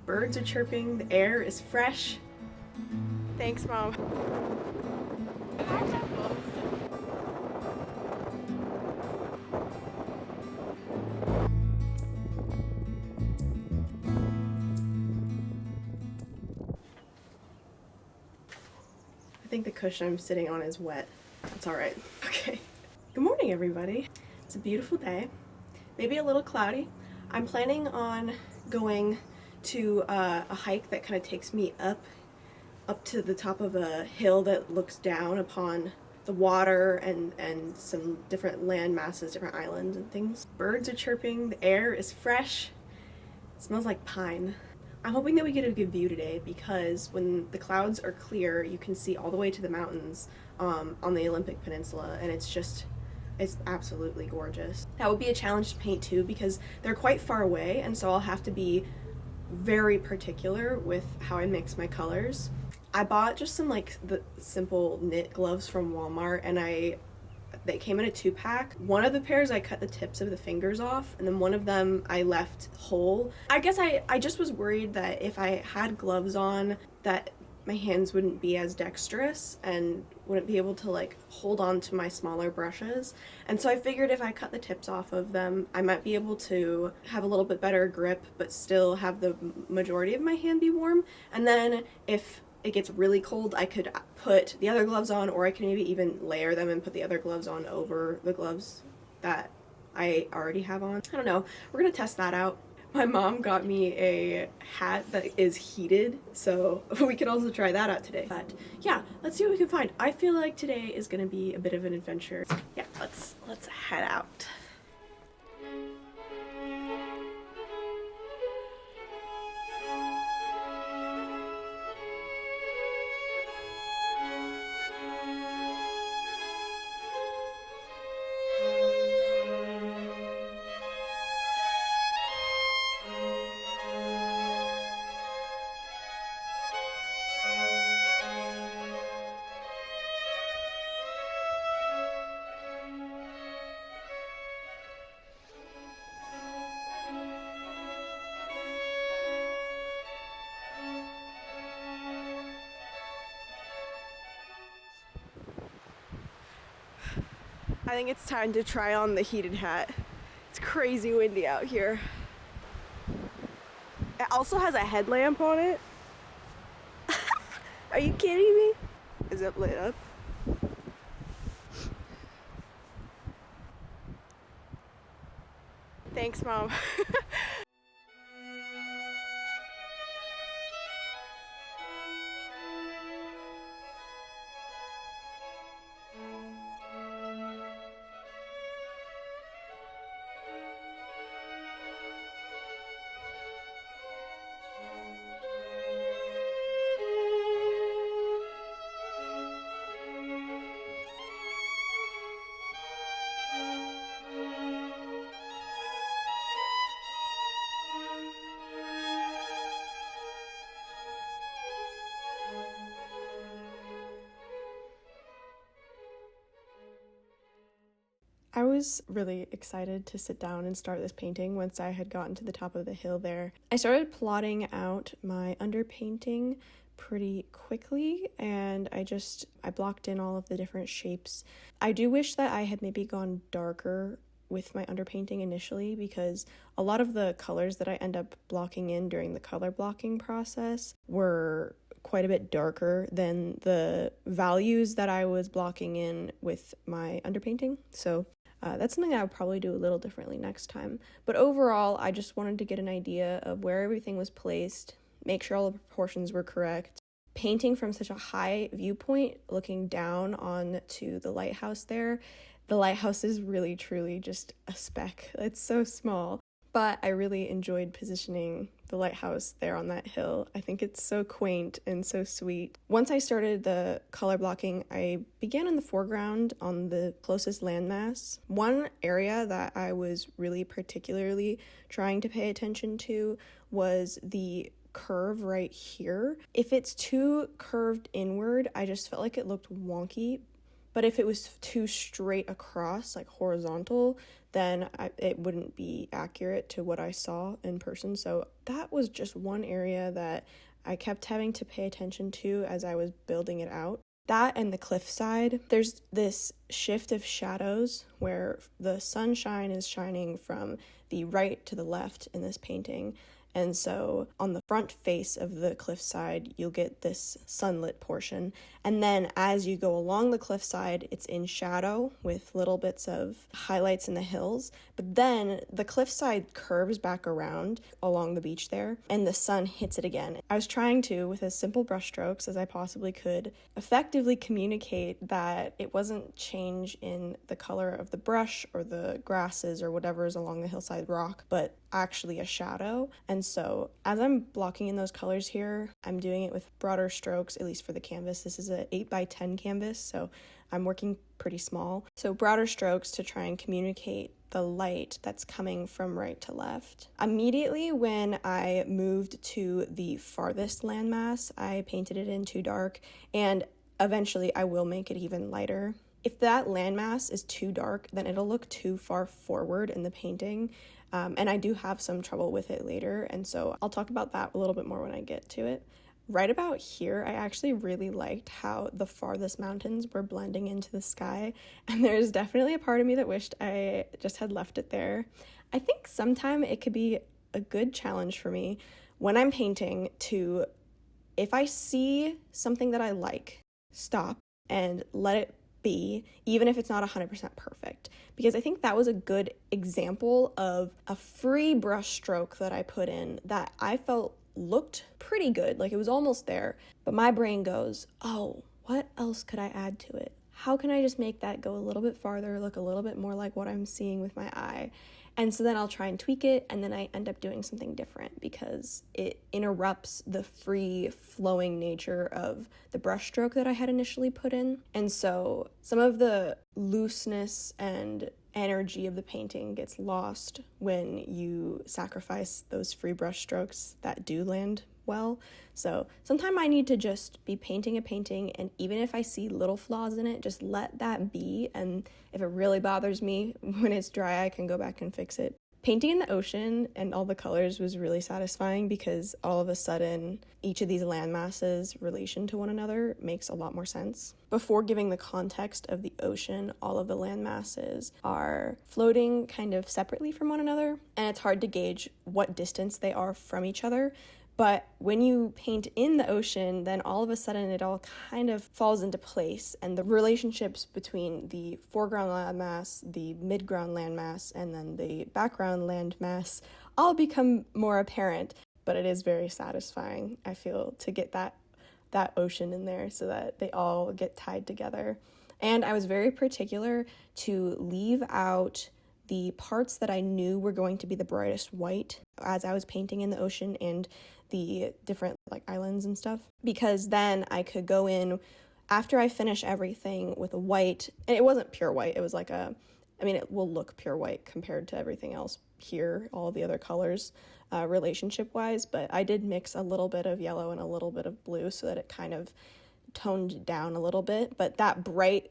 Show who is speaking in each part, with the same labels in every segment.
Speaker 1: Birds are chirping, the air is fresh. Thanks, Mom. I think the cushion I'm sitting on is wet. That's all right. Okay. Good morning, everybody. It's a beautiful day. Maybe a little cloudy. I'm planning on going to a hike that kind of takes me up to the top of a hill that looks down upon the water and some different land masses, different islands and things. Birds are chirping, the air is fresh, it smells like pine. I'm hoping that we get a good view today because when the clouds are clear, you can see all the way to the mountains on the Olympic Peninsula, and it's absolutely gorgeous. That would be a challenge to paint too because they're quite far away, and so I'll have to be very particular with how I mix my colors. I bought just some like the simple knit gloves from Walmart, and they came in a 2-pack. One of the pairs I cut the tips of the fingers off, and then one of them I left whole. I guess I just was worried that if I had gloves on that my hands wouldn't be as dexterous and wouldn't be able to like hold on to my smaller brushes. And so I figured if I cut the tips off of them, I might be able to have a little bit better grip but still have the majority of my hand be warm. And then if it gets really cold, I could put the other gloves on, or I can maybe even layer them and put the other gloves on over the gloves that I already have on. I don't know. We're gonna test that out. My mom got me a hat that is heated, so we could also try that out today. But yeah, let's see what we can find. I feel like today is gonna be a bit of an adventure. Yeah, let's head out. I think it's time to try on the heated hat. It's crazy windy out here. It also has a headlamp on it. Are you kidding me? Is it lit up? Thanks, Mom. I was really excited to sit down and start this painting once I had gotten to the top of the hill there. I started plotting out my underpainting pretty quickly, and I blocked in all of the different shapes. I do wish that I had maybe gone darker with my underpainting initially, because a lot of the colors that I end up blocking in during the color blocking process were quite a bit darker than the values that I was blocking in with my underpainting. So that's something I would probably do a little differently next time. But overall, I just wanted to get an idea of where everything was placed, make sure all the proportions were correct. Painting from such a high viewpoint, looking down on to the lighthouse there, the lighthouse is really truly just a speck. It's so small. But I really enjoyed positioning the lighthouse there on that hill. I think it's so quaint and so sweet. Once I started the color blocking, I began in the foreground on the closest landmass. One area that I was really particularly trying to pay attention to was the curve right here. If it's too curved inward, I just felt like it looked wonky. But if it was too straight across, like horizontal, then it wouldn't be accurate to what I saw in person. So that was just one area that I kept having to pay attention to as I was building it out. That and the cliffside, there's this shift of shadows where the sunshine is shining from the right to the left in this painting. And so on the front face of the cliffside, you'll get this sunlit portion. And then as you go along the cliffside, it's in shadow with little bits of highlights in the hills. But then the cliffside curves back around along the beach there, and the sun hits it again. I was trying to, with as simple brush strokes as I possibly could, effectively communicate that it wasn't change in the color of the brush or the grasses or whatever is along the hillside rock, but actually a shadow. And so as I'm blocking in those colors here, I'm doing it with broader strokes, at least for the canvas. This is an 8x10 canvas, so I'm working pretty small. So broader strokes to try and communicate the light that's coming from right to left. Immediately when I moved to the farthest landmass, I painted it in too dark, and eventually I will make it even lighter. If that landmass is too dark, then it'll look too far forward in the painting. And I do have some trouble with it later, and so I'll talk about that a little bit more when I get to it. Right about here, I actually really liked how the farthest mountains were blending into the sky, and there's definitely a part of me that wished I just had left it there. I think sometime it could be a good challenge for me when I'm painting to, if I see something that I like, stop and let it be, even if it's not 100% perfect, because I think that was a good example of a free brush stroke that I put in that I felt looked pretty good, like it was almost there, but my brain goes, oh, what else could I add to it? How can I just make that go a little bit farther, look a little bit more like what I'm seeing with my eye? And so then I'll try and tweak it, and then I end up doing something different because it interrupts the free flowing nature of the brush stroke that I had initially put in. And so some of the looseness and energy of the painting gets lost when you sacrifice those free brush strokes that do land well. So sometimes I need to just be painting a painting, and even if I see little flaws in it, just let that be. And if it really bothers me when it's dry, I can go back and fix it. Painting in the ocean and all the colors was really satisfying because all of a sudden each of these landmasses' relation to one another makes a lot more sense. Before giving the context of the ocean, all of the landmasses are floating kind of separately from one another, and it's hard to gauge what distance they are from each other. But when you paint in the ocean, then all of a sudden it all kind of falls into place, and the relationships between the foreground landmass, the midground landmass, and then the background landmass all become more apparent. But it is very satisfying, I feel, to get that ocean in there so that they all get tied together. And I was very particular to leave out the parts that I knew were going to be the brightest white as I was painting in the ocean and the different like islands and stuff, because then I could go in after I finish everything with a white, and it wasn't pure white, it was like it will look pure white compared to everything else here, all the other colors relationship wise, but I did mix a little bit of yellow and a little bit of blue so that it kind of toned down a little bit. But that bright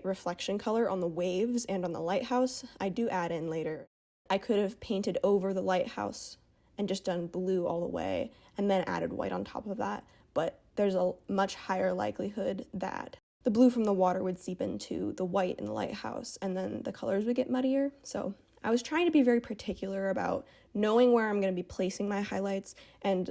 Speaker 1: reflection color on the waves and on the lighthouse, I do add in later. I could have painted over the lighthouse and just done blue all the way and then added white on top of that, but there's a much higher likelihood that the blue from the water would seep into the white in the lighthouse, and then the colors would get muddier. So I was trying to be very particular about knowing where I'm going to be placing my highlights and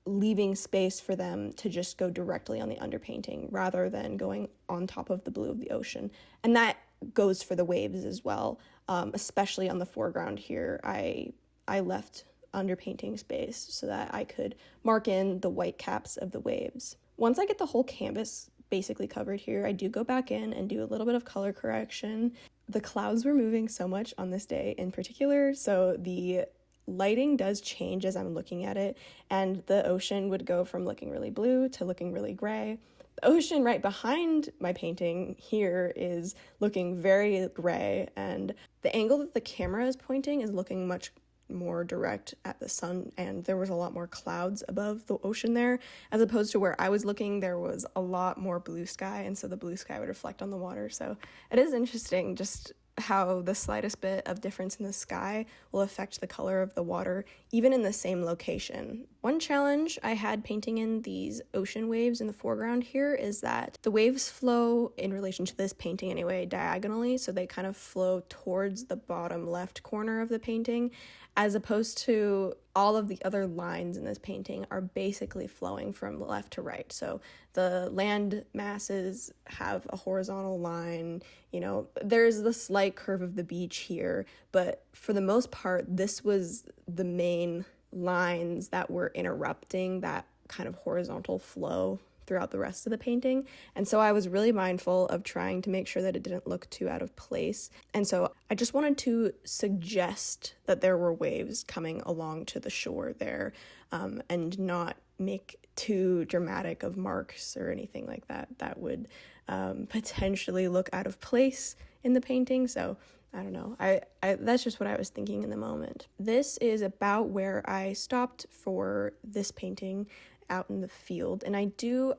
Speaker 1: leaving space for them to just go directly on the underpainting rather than going on top of the blue of the ocean. And that goes for the waves as well, especially on the foreground here. I left underpainting space so that I could mark in the white caps of the waves. Once I get the whole canvas basically covered here, I do go back in and do a little bit of color correction. The clouds were moving so much on this day in particular, so the lighting does change as I'm looking at it, and the ocean would go from looking really blue to looking really gray. The ocean right behind my painting here is looking very gray, and the angle that the camera is pointing is looking much more direct at the sun, and there was a lot more clouds above the ocean there, as opposed to where I was looking, there was a lot more blue sky, and so the blue sky would reflect on the water. So it is interesting just how the slightest bit of difference in the sky will affect the color of the water, even in the same location. One challenge I had painting in these ocean waves in the foreground here is that the waves flow, in relation to this painting anyway, diagonally, so they kind of flow towards the bottom left corner of the painting, as opposed to all of the other lines in this painting are basically flowing from left to right. So the land masses have a horizontal line, you know, there's the slight curve of the beach here, but for the most part, this was the main lines that were interrupting that kind of horizontal flow throughout the rest of the painting. And so I was really mindful of trying to make sure that it didn't look too out of place. And so I just wanted to suggest that there were waves coming along to the shore there, and not make too dramatic of marks or anything like that that would potentially look out of place in the painting. So I don't know. I that's just what I was thinking in the moment. This is about where I stopped for this painting out in the field. And I do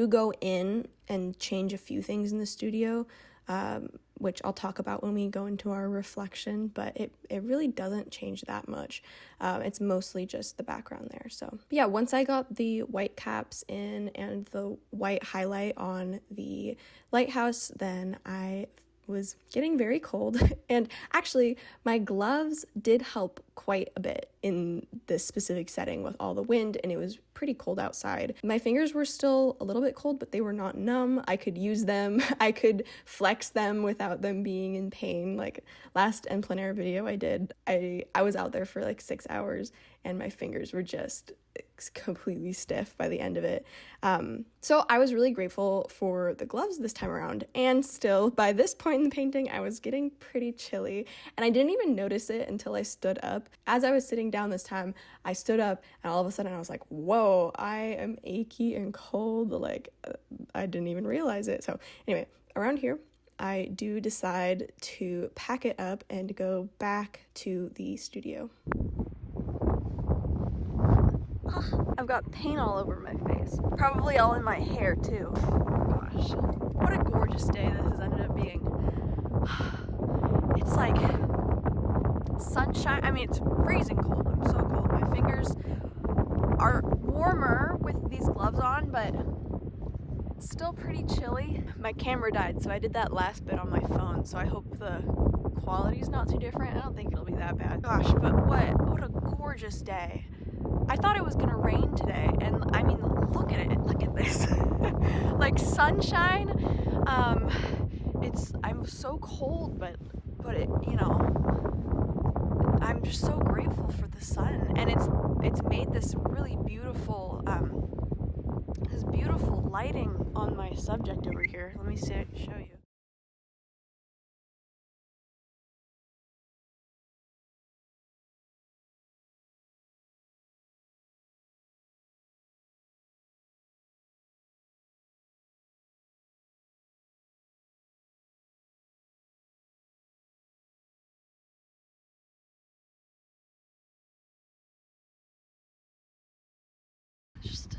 Speaker 1: go in and change a few things in the studio, which I'll talk about when we go into our reflection, but it really doesn't change that much. It's mostly just the background there. So yeah, once I got the white caps in and the white highlight on the lighthouse, then I was getting very cold, and actually my gloves did help quite a bit in this specific setting with all the wind, and it was pretty cold outside. My fingers were still a little bit cold, but they were not numb. I could use them. I could flex them without them being in pain. Like last en plein air video I did, I was out there for like 6 hours and my fingers were just completely stiff by the end of it. So I was really grateful for the gloves this time around, and still by this point in the painting I was getting pretty chilly, and I didn't even notice it until I stood up. As I was sitting down this time, I stood up and all of a sudden I was like, whoa, I am achy and cold. Like I didn't even realize it. So anyway, around here I do decide to pack it up and go back to the studio. I've got paint all over my face. Probably all in my hair too. Gosh, what a gorgeous day this has ended up being. It's like sunshine. I mean, it's freezing cold. I'm so cold. My fingers are warmer with these gloves on, but it's still pretty chilly. My camera died, so I did that last bit on my phone, so I hope the quality's not too different. I don't think it'll be that bad. Gosh, but what a gorgeous day. I thought it was gonna rain today, and I mean, look at it, look at this. Like sunshine. I'm so cold, but it, you know, I'm just so grateful for the sun, and it's made this really beautiful, lighting on my subject over here. Let me show you. Just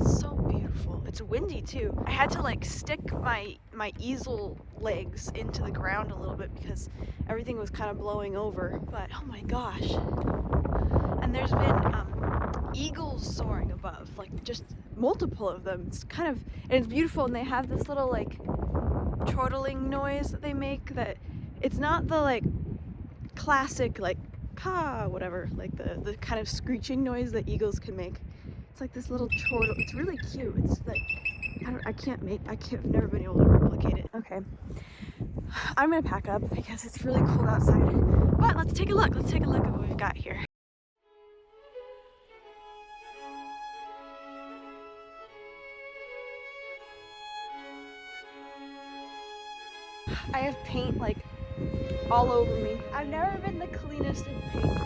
Speaker 1: so beautiful. It's windy too. I had to like stick my easel legs into the ground a little bit because everything was kind of blowing over. But oh my gosh. And there's been eagles soaring above, like just multiple of them. It's kind of, and it's beautiful, and they have this little like chortling noise that they make, that it's not the like classic like caw whatever, like the kind of screeching noise that eagles can make. It's like this little chortle. It's really cute. It's like I've never been able to replicate it. Okay, I'm gonna pack up because it's really cold outside, but let's take a look at what we've got here. I have paint like all over me. I've never been the cleanest in paint.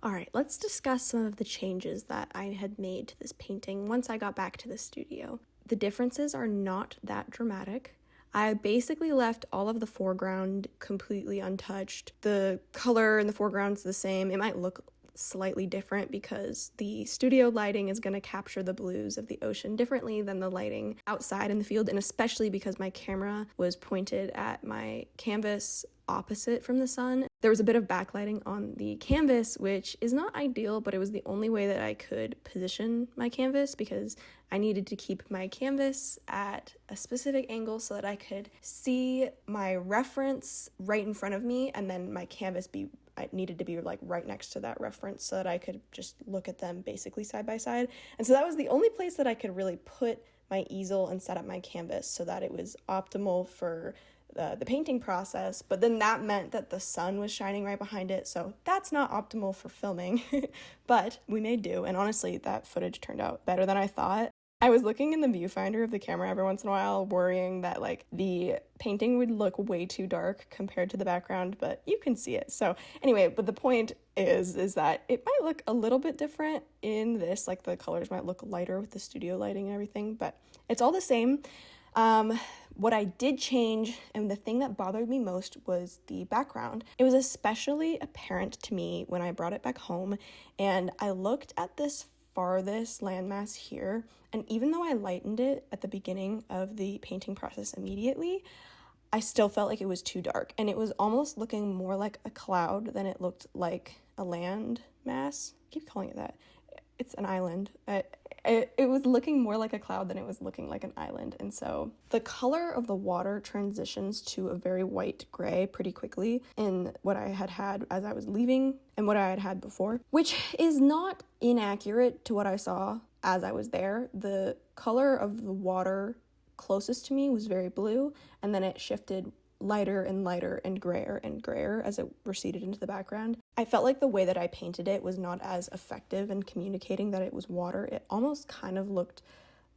Speaker 1: Alright, let's discuss some of the changes that I had made to this painting once I got back to the studio. The differences are not that dramatic. I basically left all of the foreground completely untouched. The color in the foreground's the same. It might look slightly different because the studio lighting is going to capture the blues of the ocean differently than the lighting outside in the field, and especially because my camera was pointed at my canvas opposite from the sun. There was a bit of backlighting on the canvas, which is not ideal, but it was the only way that I could position my canvas because I needed to keep my canvas at a specific angle so that I could see my reference right in front of me, and then my canvas I needed to be like right next to that reference so that I could just look at them basically side by side. And so that was the only place that I could really put my easel and set up my canvas so that it was optimal for the painting process. But then that meant that the sun was shining right behind it, so that's not optimal for filming. But we made do, and honestly that footage turned out better than I thought. I was looking in the viewfinder of the camera every once in a while, worrying that like the painting would look way too dark compared to the background, but you can see it. So anyway, but the point is that it might look a little bit different in this, like the colors might look lighter with the studio lighting and everything, but it's all the same. What I did change, and the thing that bothered me most, was the background. It was especially apparent to me when I brought it back home and I looked at this farthest landmass here, and even though I lightened it at the beginning of the painting process immediately, I still felt like it was too dark, and it was almost looking more like a cloud than it looked like a land mass. I keep calling it that. It's an island. It was looking more like a cloud than it was looking like an island. And so the color of the water transitions to a very white gray pretty quickly in what I had as I was leaving and what I had before, which is not inaccurate to what I saw as I was there. The color of the water closest to me was very blue, and then it shifted lighter and lighter and grayer as it receded into the background. I felt like the way that I painted it was not as effective in communicating that it was water. It almost kind of looked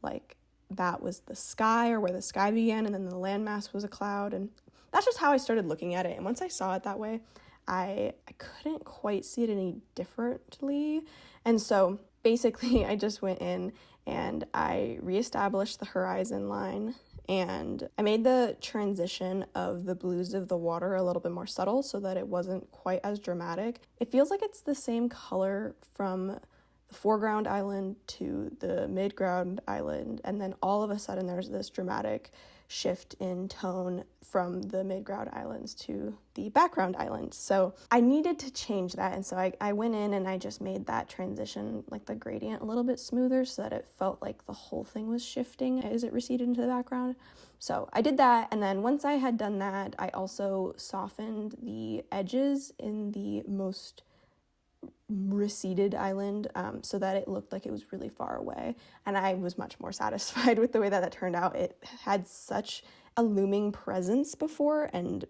Speaker 1: like that was the sky, or where the sky began, and then the landmass was a cloud, and that's just how I started looking at it. And once I saw it that way, I couldn't quite see it any differently. And so basically I just went in and I reestablished the horizon line, and I made the transition of the blues of the water a little bit more subtle so that it wasn't quite as dramatic. It feels like it's the same color from the foreground island to the midground island, and then all of a sudden there's this dramatic shift in tone from the midground islands to the background islands. So I needed to change that, and so I went in and I just made that transition, like the gradient, a little bit smoother so that it felt like the whole thing was shifting as it receded into the background. So I did that, and then once I had done that, I also softened the edges in the most receded island so that it looked like it was really far away, and I was much more satisfied with the way that turned out. It had such a looming presence before, and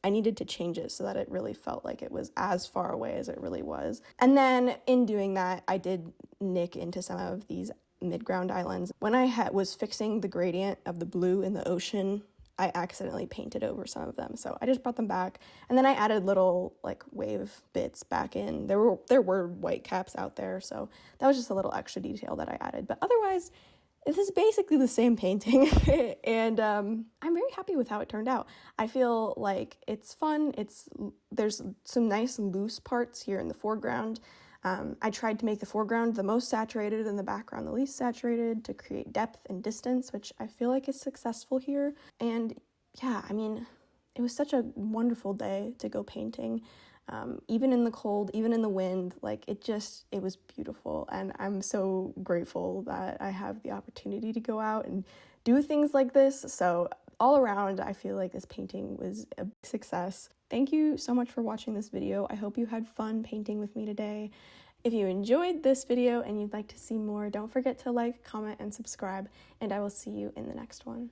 Speaker 1: I needed to change it so that it really felt like it was as far away as it really was. And then in doing that, I did nick into some of these midground islands. When I was fixing the gradient of the blue in the ocean, I accidentally painted over some of them, so I just brought them back, and then I added little like wave bits back in. There were white caps out there, so that was just a little extra detail that I added. But otherwise, this is basically the same painting, and I'm very happy with how it turned out. I feel like it's fun. There's some nice loose parts here in the foreground. I tried to make the foreground the most saturated and the background the least saturated to create depth and distance, which I feel like is successful here. And yeah, I mean, it was such a wonderful day to go painting. Even in the cold, even in the wind, like it was beautiful. And I'm so grateful that I have the opportunity to go out and do things like this. So all around, I feel like this painting was a success. Thank you so much for watching this video. I hope you had fun painting with me today. If you enjoyed this video and you'd like to see more, don't forget to like, comment, and subscribe, and I will see you in the next one.